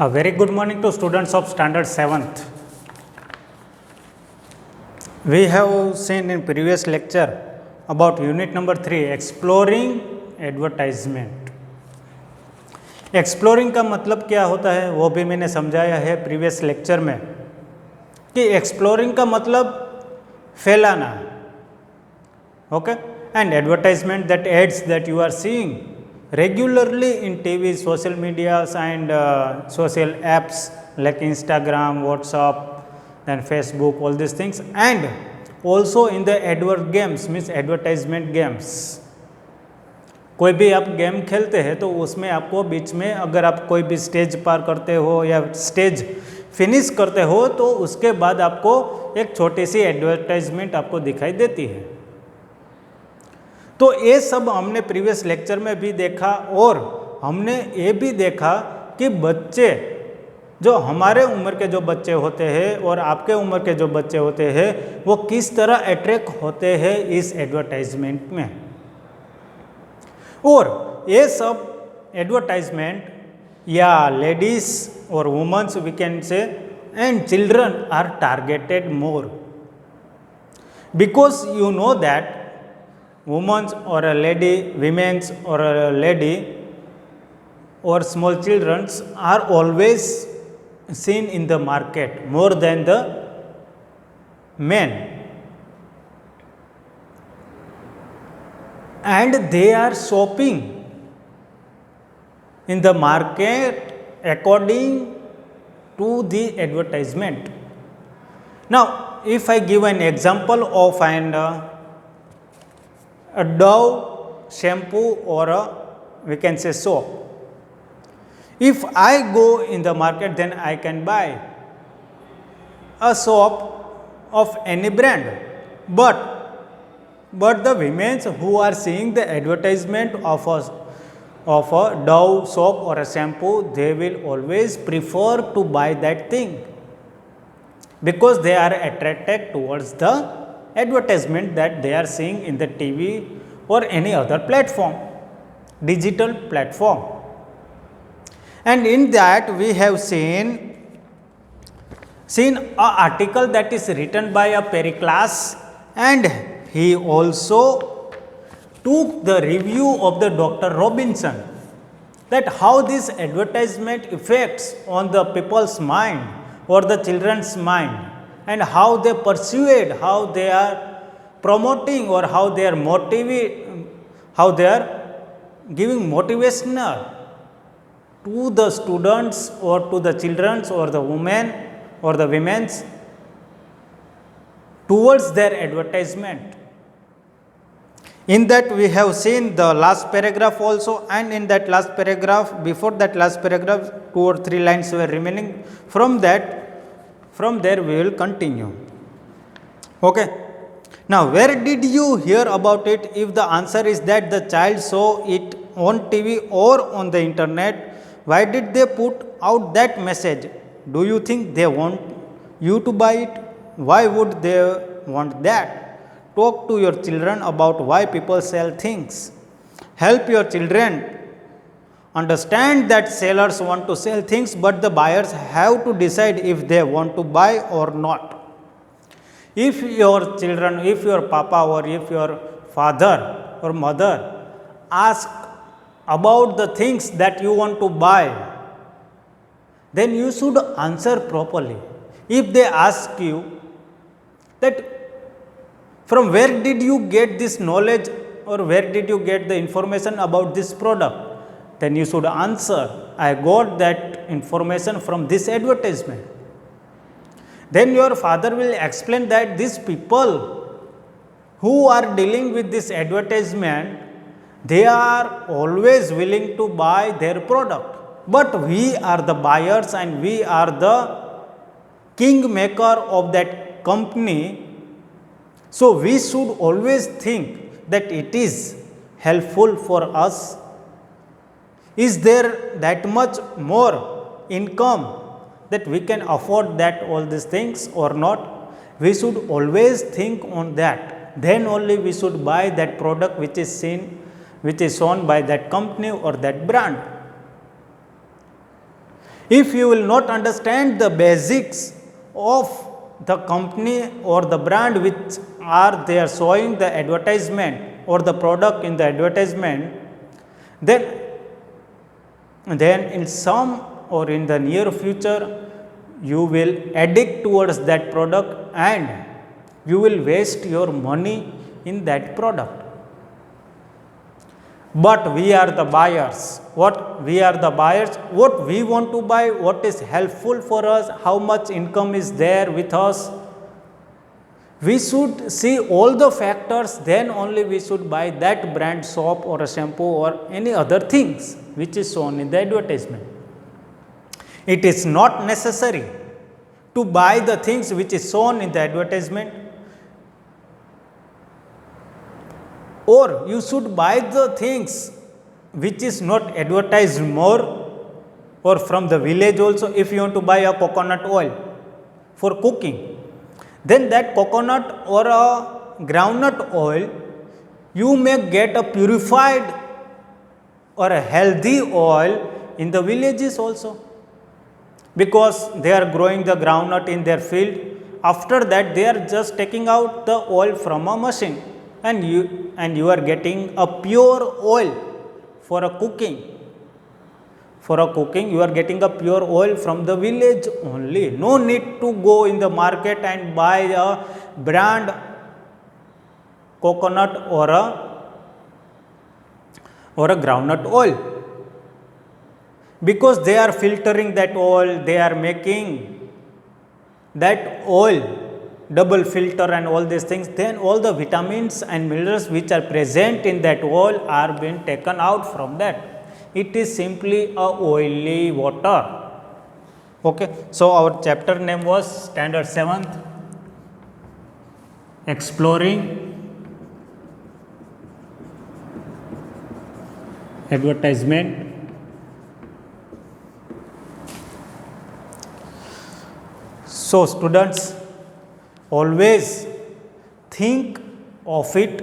A very good morning to students of standard 7th. We have seen in previous lecture about unit number 3 exploring advertisement. Exploring का मतलब क्या होता है वो भी मैंने समझाया है प्रीवियस लेक्चर में कि एक्सप्लोरिंग का मतलब फैलाना, okay, and advertisement that ads that you are seeing regularly in TV, social medias and social apps like Instagram, WhatsApp, then Facebook, all these things, and also in the advert games means advertisement games. कोई भी आप game खेलते हैं तो उसमें आपको बीच में अगर आप कोई भी स्टेज पार करते हो या स्टेज फिनिश करते हो तो उसके बाद आपको एक छोटी सी एडवर्टाइजमेंट आपको दिखाई देती है। तो ये सब हमने प्रीवियस लेक्चर में भी देखा और हमने ये भी देखा कि बच्चे जो हमारे उम्र के जो बच्चे होते हैं और आपके उम्र के जो बच्चे होते हैं वो किस तरह अट्रैक्ट होते हैं इस एडवर्टाइजमेंट में। और ये सब एडवर्टाइजमेंट या लेडीज और womens we can say and children are targeted more because you know that women's or a lady, women's or a lady or small children's are always seen in the market more than the men, and they are shopping in the market according to the advertisement. Now if I give an example of a Dove shampoo or we can say soap. If I go in the market, then I can buy a soap of any brand. But the women who are seeing the advertisement of a Dove soap or a shampoo, they will always prefer to buy that thing because they are attracted towards the advertisement that they are seeing in the TV or any other platform, digital platform. And in that we have seen an article that is written by a Pericles, and he also took the review of the Dr. Robinson, that how this advertisement affects on the people's mind or the children's mind, and how they persuade, how they are promoting or how they are how they are giving motivational to the students or to the children or the women or the women's towards their advertisement. In that we have seen the last paragraph also, and in that last paragraph, before that last paragraph 2 or 3 lines were remaining. From there we will continue. Okay. Now where did you hear about it? If the answer is that the child saw it on TV or on the internet, why did they put out that message? Do you think they want you to buy it? Why would they want that? Talk to your children about why people sell things. Help your children understand that sellers want to sell things, but the buyers have to decide if they want to buy or not. If your children, if your papa or if your father or mother ask about the things that you want to buy, then you should answer properly. If they ask you that from where did you get this knowledge or where did you get the information about this product, then you should answer, I got that information from this advertisement. Then your father will explain that these people who are dealing with this advertisement, they are always willing to buy their product. But we are the buyers and we are the kingmaker of that company. So we should always think that it is helpful for us. Is there that much more income that we can afford that all these things or not? We should always think on that. Then only we should buy that product which is shown by that company or that brand. If you will not understand the basics of the company or the brand which are they are showing the advertisement or the product in the advertisement, then in some or in the near future you will addict towards that product and you will waste your money in that product. But we are the buyers. What we are the buyers, what we want to buy, what is helpful for us, how much income is there with us. We should see all the factors, then only we should buy that brand soap or a shampoo or any other things which is shown in the advertisement. It is not necessary to buy the things which is shown in the advertisement, or you should buy the things which is not advertised more, or from the village also. If you want to buy a coconut oil for cooking, then that coconut or a groundnut oil, you may get a purified or a healthy oil in the villages also, because they are growing the groundnut in their field. After that they are just taking out the oil from a machine, and you are getting a pure oil for a cooking. For a cooking, you are getting a pure oil from the village only. No need to go in the market and buy a brand coconut or a groundnut oil, because they are filtering that oil, they are making that oil double filter and all these things. Then all the vitamins and minerals which are present in that oil are being taken out from that. It is simply a oily water. Okay. So our chapter name was Standard 7th, Exploring Advertisement. So students, always think of it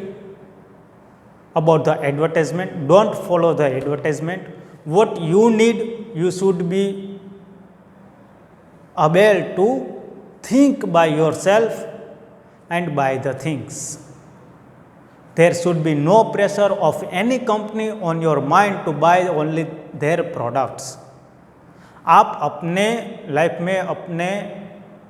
about the advertisement. Don't follow the advertisement. What you need, you should be able to think by yourself and buy the things. There should be no pressure of any company on your mind to buy only their products. आप अपने life में अपने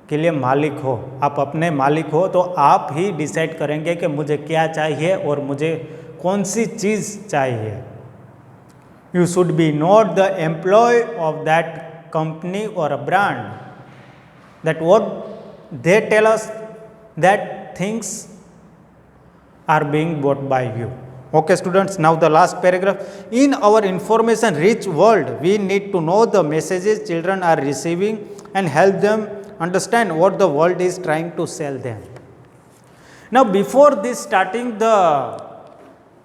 के लिए मालिक हो, आप अपने मालिक हो, तो आप ही डिसाइड करेंगे कि मुझे क्या चाहिए और मुझे कौन सी चीज़ चाहिए. You should be not the employ of that company or a brand, that what they tell us, that things are being bought by you. Okay students, now the last paragraph. In our information rich world, we need to know the messages children are receiving and help them understand what the world is trying to sell them. Now before this starting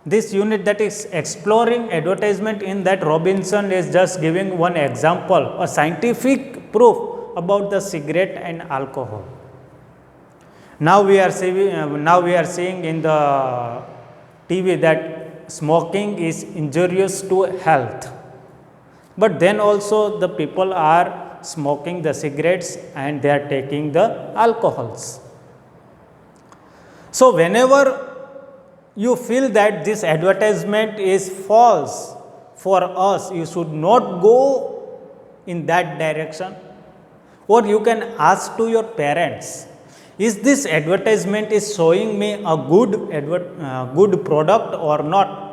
this unit, that is exploring advertisement, in that Robinson is just giving one example, a scientific proof about the cigarette and alcohol. Now we are seeing in the TV that smoking is injurious to health, but then also the people are smoking the cigarettes and they are taking the alcohols. So whenever you feel that this advertisement is false for us, you should not go in that direction, or you can ask to your parents, is this advertisement is showing me a good product or not?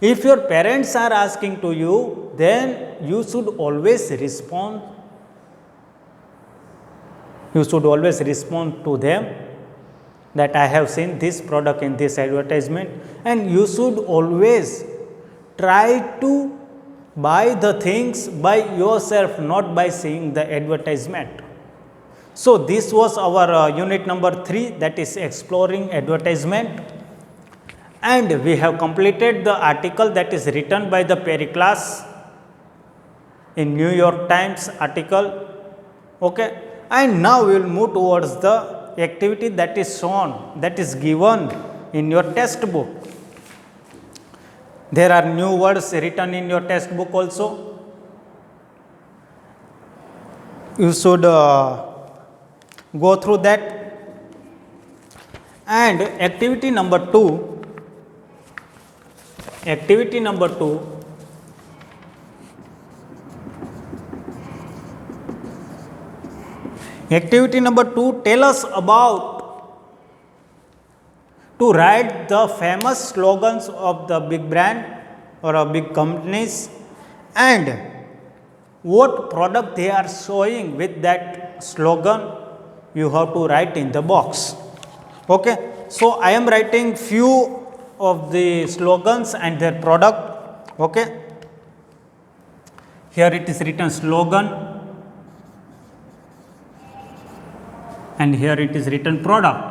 If your parents are asking to you, then you should always respond. You should always respond to them that I have seen this product in this advertisement, and you should always try to buy the things by yourself, not by seeing the advertisement. So this was our unit number 3, that is exploring advertisement, and we have completed the article that is written by the Pericles in New York Times article. Okay, and now we will move towards the activity that is shown, that is given in your textbook. There are new words written in your textbook also. you should go through that. And activity number 2, activity number 2, activity number 2 tell us about to write the famous slogans of the big brand or a big companies and what product they are showing with that slogan. You have to write in the box. Okay, so I am writing few of the slogans and their product. Okay, here it is written slogan and here it is written product.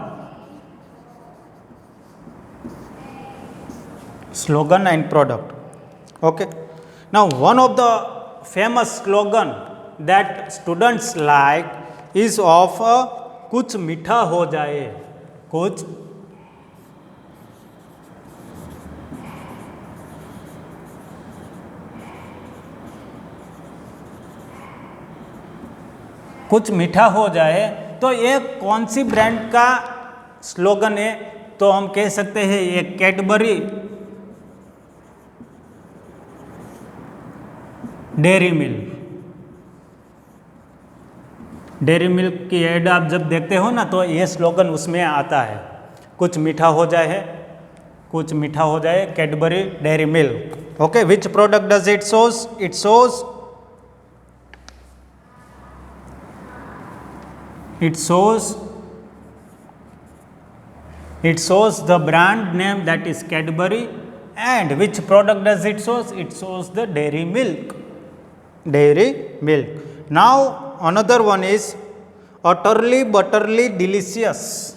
Slogan and product. Okay, now one of the famous slogan that students like is of कुछ मीठा हो जाए, कुछ कुछ मीठा हो जाए। तो ये कौन सी ब्रांड का स्लोगन है? तो हम कह सकते हैं ये Cadbury dairy milk. Dairy milk की एड आप जब देखते हो ना तो ये स्लोगन उसमें आता है, कुछ मीठा हो जाए, कुछ मीठा हो जाए, Cadbury dairy milk. Okay, which product does it shows? It shows the brand name, that is Cadbury. And which product does it shows? It shows the dairy milk. Dairy milk. Now another one is utterly butterly delicious.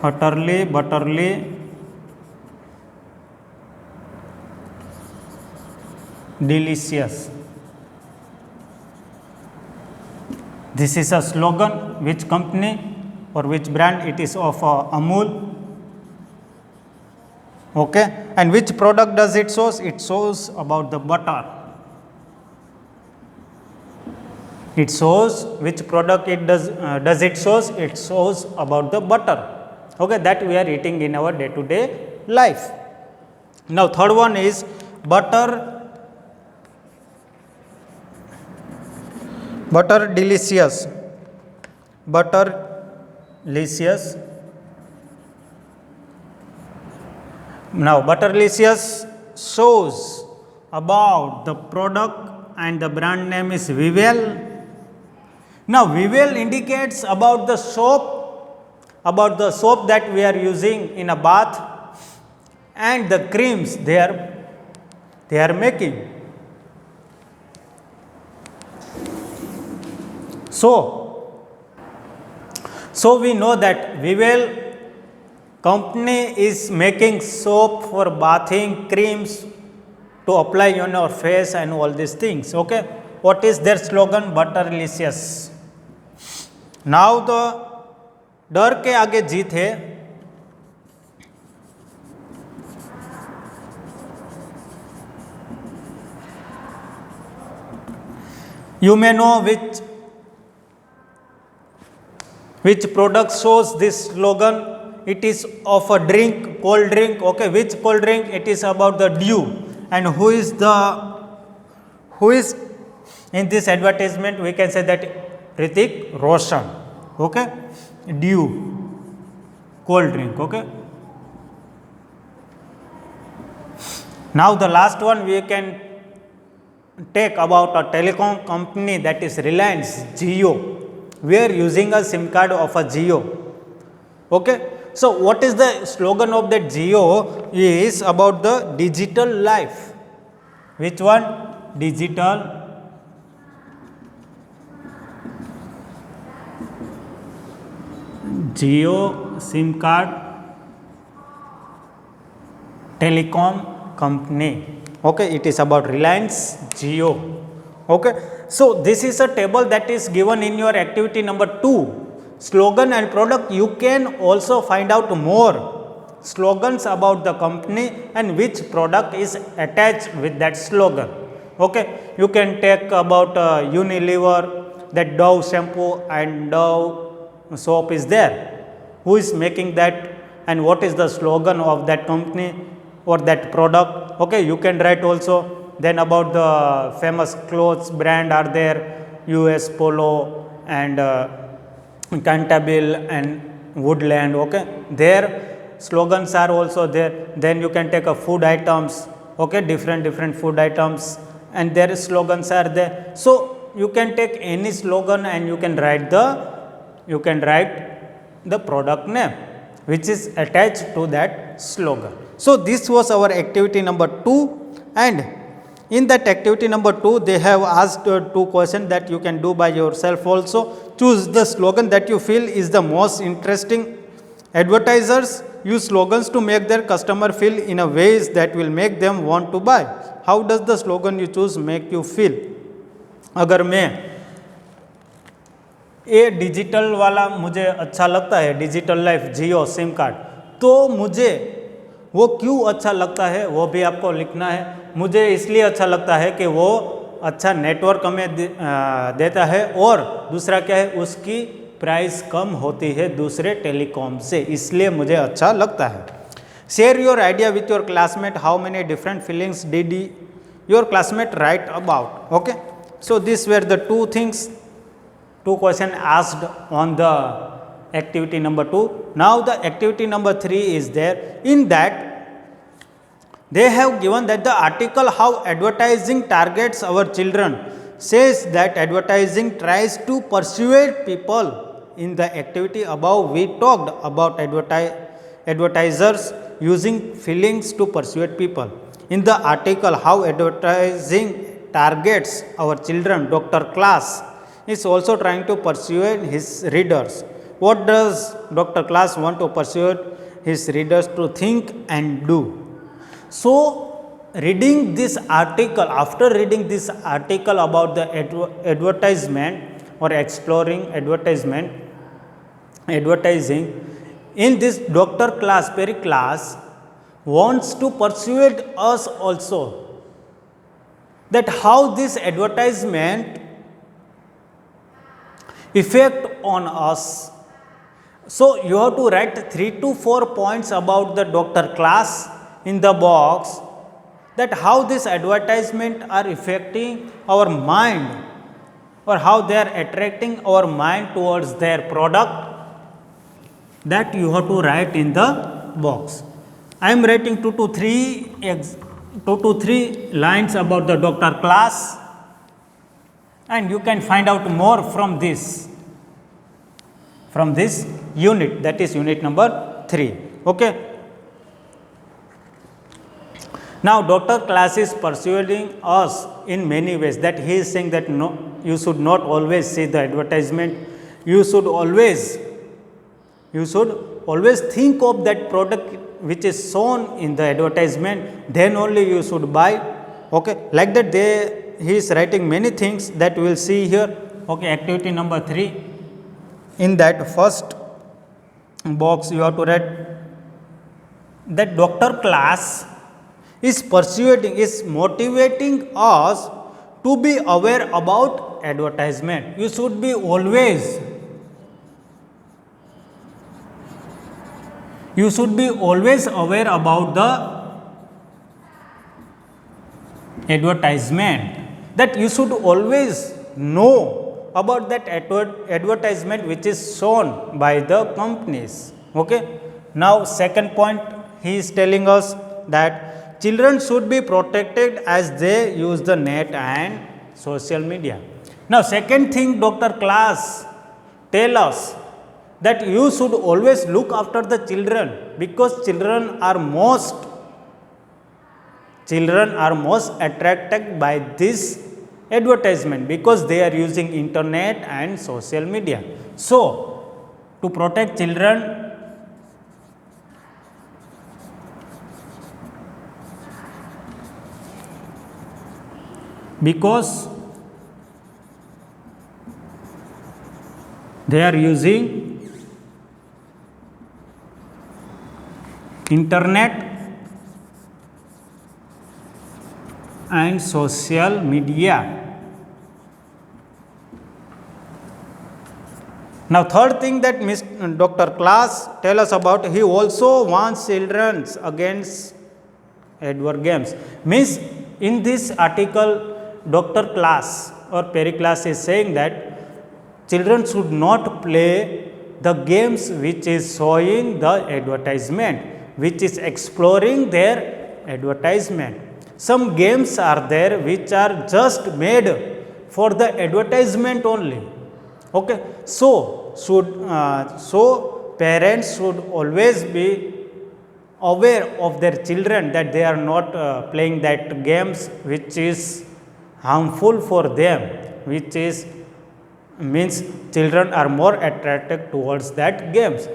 Utterly butterly delicious. This is a slogan. Which company or which brand? It is of Amul. Okay, and which product does it shows? It shows about the butter. It shows which product it does it shows? It shows about the butter. Okay, that we are eating in our day to day life. Now third one is butter delicious. Butter delicious. Now Butterlicious shows about the product and the brand name is Vivel. Now Vivel indicates about the soap that we are using in a bath and the creams they are making. So we know that Vivel company is making soap for bathing, creams to apply on your face and all these things. Okay, what is their slogan? Butterlicious. Now the डर के आगे जीत है। You may know which product shows this slogan. It is of a drink, cold drink. Okay, which cold drink? It is about the Dew. And who is in this advertisement? We can say that Hrithik Roshan. Okay, Dew, cold drink. Okay, now the last one we can take about a telecom company, that is Reliance Jio. We are using a SIM card of a Jio. Okay, so what is the slogan of that Jio? Is about the digital life. Which one? Digital Jio SIM card telecom company. Okay, it is about Reliance Jio. Okay, so this is a table that is given in your activity number 2. Slogan and product. You can also find out more slogans about the company and which product is attached with that slogan. Okay, you can take about Unilever, that Dove shampoo and Dove soap is there. Who is making that and what is the slogan of that company or that product? Okay, you can write also. Then about the famous clothes brand are there, US Polo and Canterbury and Woodland. Okay, their slogans are also there. Then you can take a food items. Okay, different food items and their slogans are there. So you can take any slogan and you can write the product name which is attached to that slogan. So this was our activity number 2, and in that activity number 2 they have asked 2 questions that you can do by yourself also. Choose the slogan that you feel is the most interesting. Advertisers use slogans to make their customer feel in a ways that will make them want to buy. How does the slogan you choose make you feel? अगर मैं ये digital वाला मुझे अच्छा लगता है, digital life जियो SIM card, तो मुझे वो क्यों अच्छा लगता है वो भी आपको लिखना है. मुझे इसलिए अच्छा लगता है कि वो अच्छा नेटवर्क हमें देता है और दूसरा क्या है उसकी प्राइस कम होती है दूसरे टेलीकॉम से, इसलिए मुझे अच्छा लगता है. Share your idea with your classmate. How many different feelings did your classmate write about? Okay, so this were the 2 things, 2 questions asked on the activity number 2. Now the activity number 3 is there. In that they have given that the article how advertising targets our children says that advertising tries to persuade people. In the activity above we talked about advertisers using feelings to persuade people. In the article how advertising targets our children, Dr. Class is also trying to persuade his readers. What does Dr. Class want to persuade his readers to think and do? So reading this article, after reading this article about the advertisement or exploring advertising, in this Dr. Class, Perry Class wants to persuade us also that how this advertisement effect on us. So you have to write 3 to 4 points about the Dr. Class in the box, that how this advertisement are affecting our mind or how they are attracting our mind towards their product, that you have to write in the box. I am writing 2 to 3 lines about the Dr. Class, and you can find out more from this unit, that is unit number 3. Okay. Now Dr. Class is persuading us in many ways, that he is saying that no, you should not always see the advertisement, you should always think of that product which is shown in the advertisement, then only you should buy. Okay, like that he is writing many things that we will see here. Okay, activity number 3. In that first box you have to write that Dr. Class is motivating us to be aware about advertisement. You should be always aware about the advertisement, that you should always know about that advertisement which is shown by the companies. Okay. Now second point, he is telling us that children should be protected as they use the net and social media. Now second thing, Dr. Class tell us that you should always look after the children, because children are most attracted by this advertisement, because they are using internet and social media. So to protect children, because they are using internet and social media. Now, third thing that Dr. Class tell us about, he also warns children against adverse games. Means in this article, Dr. Class or Perry Class is saying that children should not play the games which is showing the advertisement, which is exploring their advertisement. Some games are there which are just made for the advertisement only. Okay, so parents should always be aware of their children that they are not playing that games which is harmful for them, which is means children are more attracted towards that games.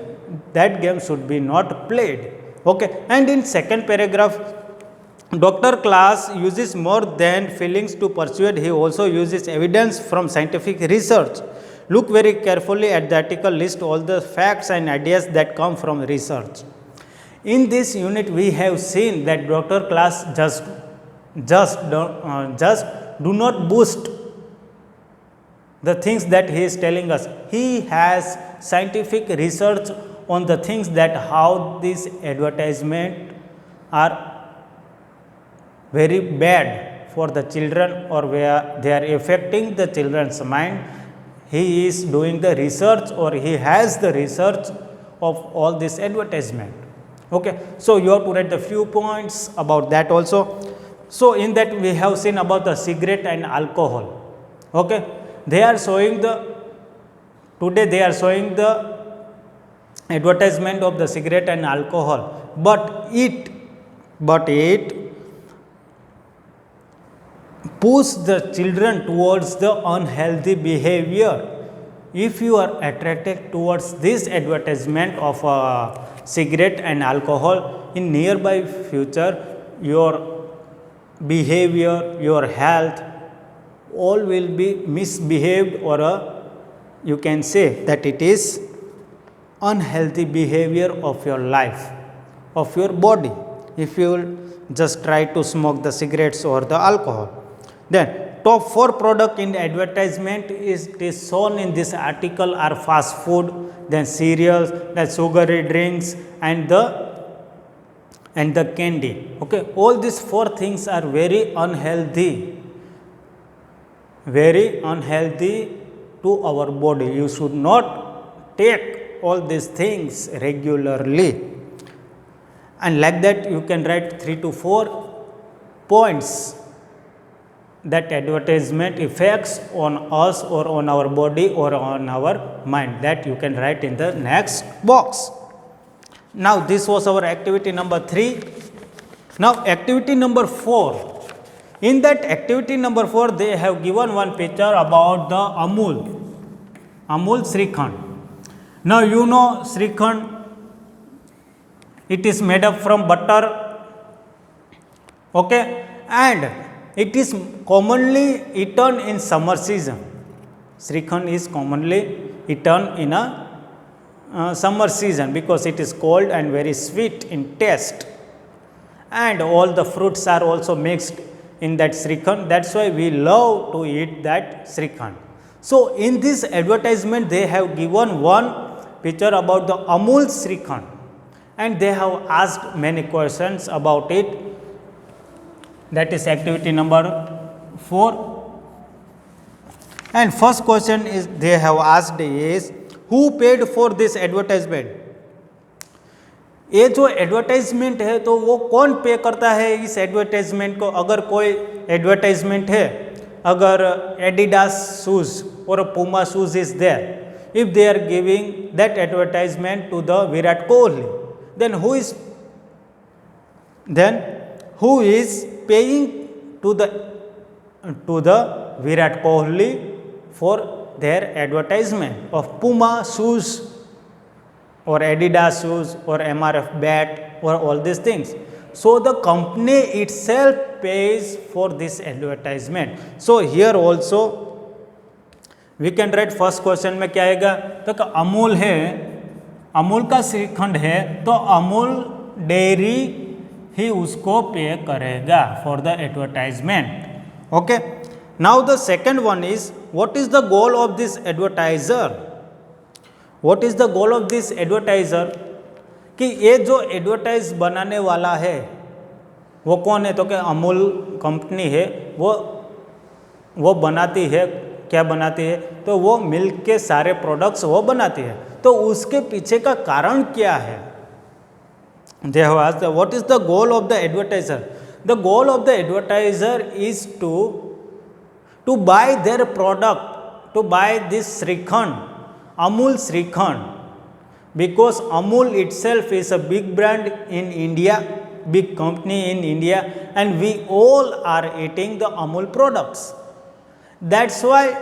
That game should be not played. Okay, and in second paragraph, Dr. Class uses more than feelings to persuade. He also uses evidence from scientific research. Look very carefully at the article, list all the facts and ideas that come from research. In this unit, we have seen that Dr. Class just do not boost the things that he is telling us. He has scientific research on the things that how these advertisement are very bad for the children or where they are affecting the children's mind. He is doing the research or he has the research of all this advertisement. Okay, so you have to write the few points about that also. So in that we have seen about the cigarette and alcohol. Okay, they are showing today they are showing the advertisement of the cigarette and alcohol, but it push the children towards the unhealthy behavior. If you are attracted towards this advertisement of cigarette and alcohol, in nearby future your behavior, your health, all will be misbehaved, or you can say that it is unhealthy behavior of your life, of your body, if you will just try to smoke the cigarettes or the alcohol. Then top 4 product in advertisement is shown in this article are fast food, then cereals, then sugary drinks, and the candy. Okay, all these 4 things are very unhealthy to our body. You should not take all these things regularly. And like that you can write 3 to 4 points that advertisement effects on us or on our body or on our mind, that you can write in the next box. Now this was our activity number 3. Now activity number 4. In that activity number 4, they have given one picture about the Amul Shrikhand. Now you know Shrikhand, it is made up from butter. Okay, and it is commonly eaten in summer season. Shrikhand is commonly eaten in a summer season because it is cold and very sweet in taste, and all the fruits are also mixed in that Shrikhand. That's why we love to eat that Shrikhand. So in this advertisement, they have given one picture about the Amul Shrikhand, and they have asked many questions about it. That is activity number 4. And first question is they have asked is, who paid for this advertisement? ये जो advertisement है तो वो कौन पे करता है इस एडवर्टाइजमेंट को? अगर कोई एडवर्टाइजमेंट है, अगर एडिडास शूज और Puma shoes is there, if they are giving that advertisement to the Virat Kohli, then who is paying to the Virat Kohli for their advertisement of Puma shoes or Adidas shoes or MRF bat or all these things? So the company itself pays for this advertisement. So here also we can write first question में क्या आएगा? तो अमूल है, अमूल का श्रीखंड है, तो Amul dairy ही उसको पे करेगा for the advertisement. Okay, now the second one is what is the goal of this advertiser. What is the goal of this advertiser, कि ये जो एडवर्टाइज बनाने वाला है वो कौन है, तो कि अमूल कंपनी है, वो बनाती है, क्या बनाती है, तो वो मिल्क के सारे प्रोडक्ट्स वो बनाती है। तो उसके पीछे का कारण क्या है, they have asked what is the goal of the advertiser। the goal of the advertiser is to buy their product, to buy this Srikhand, Amul Srikhand, because Amul itself is a big brand in India, big company in India, and we all are eating the Amul products. That's why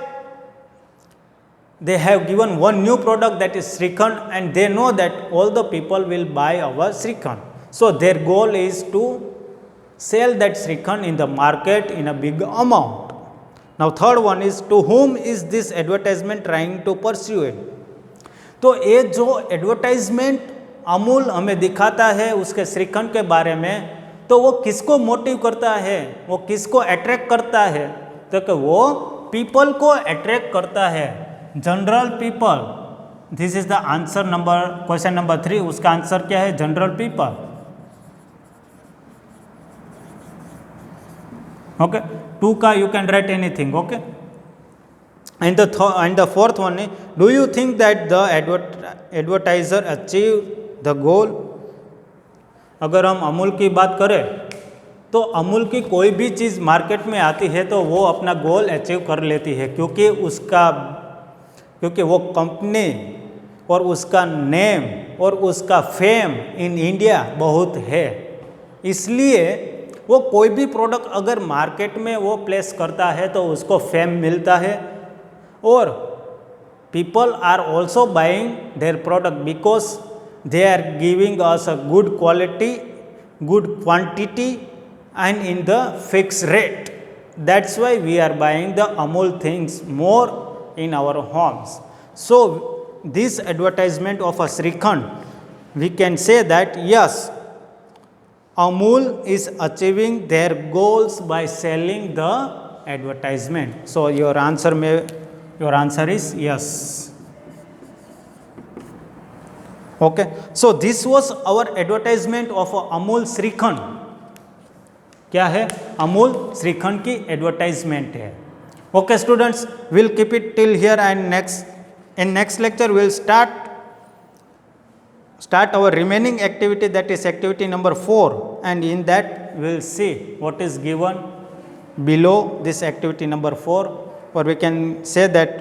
they have given one new product, that is Srikhand, and they know that all the people will buy our Srikhand. So their goal is to sell that Srikhand in the market in a big amount. Now third one is to whom is this advertisement trying to pursue it। तो ये जो advertisement Amul हमें दिखाता है उसके श्रीखंड के बारे में, तो वो किसको मोटिव करता है, वो किसको अट्रैक्ट करता है, तो कि वो पीपल को अट्रैक्ट करता है, general people. This is the answer number, question number 3, उसका आंसर क्या है, जनरल पीपल। ओके, 2 का you can write anything. Okay, and the fourth one is, do you think that the advertiser achieve the goal. अगर हम अमूल की बात करें तो अमूल की कोई भी चीज़ मार्केट में आती है तो वो अपना गोल अचीव कर लेती है, क्योंकि वो कंपनी और उसका नेम और उसका फेम इन इंडिया बहुत है, इसलिए वो कोई भी प्रोडक्ट अगर मार्केट में वो प्लेस करता है तो उसको फेम मिलता है, और people are also buying their product because they are giving us a good quality, good quantity and in the fixed rate. That's why we are buying the Amul things more in our homes. So this advertisement of a Srikhand, we can say that yes, Amul is achieving their goals by selling the advertisement. So your answer is yes. Okay, so this was our advertisement of Amul Srikhand। क्या है, अमूल श्रीखंड की advertisement है। Okay students, will keep it till here and next lecture will start our remaining activity, that is activity number 4, and in that we will see what is given below this activity number 4, or we can say that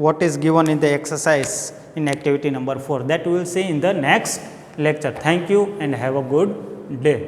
what is given in the exercise in activity number 4, that we will see in the next lecture. Thank you and have a good day.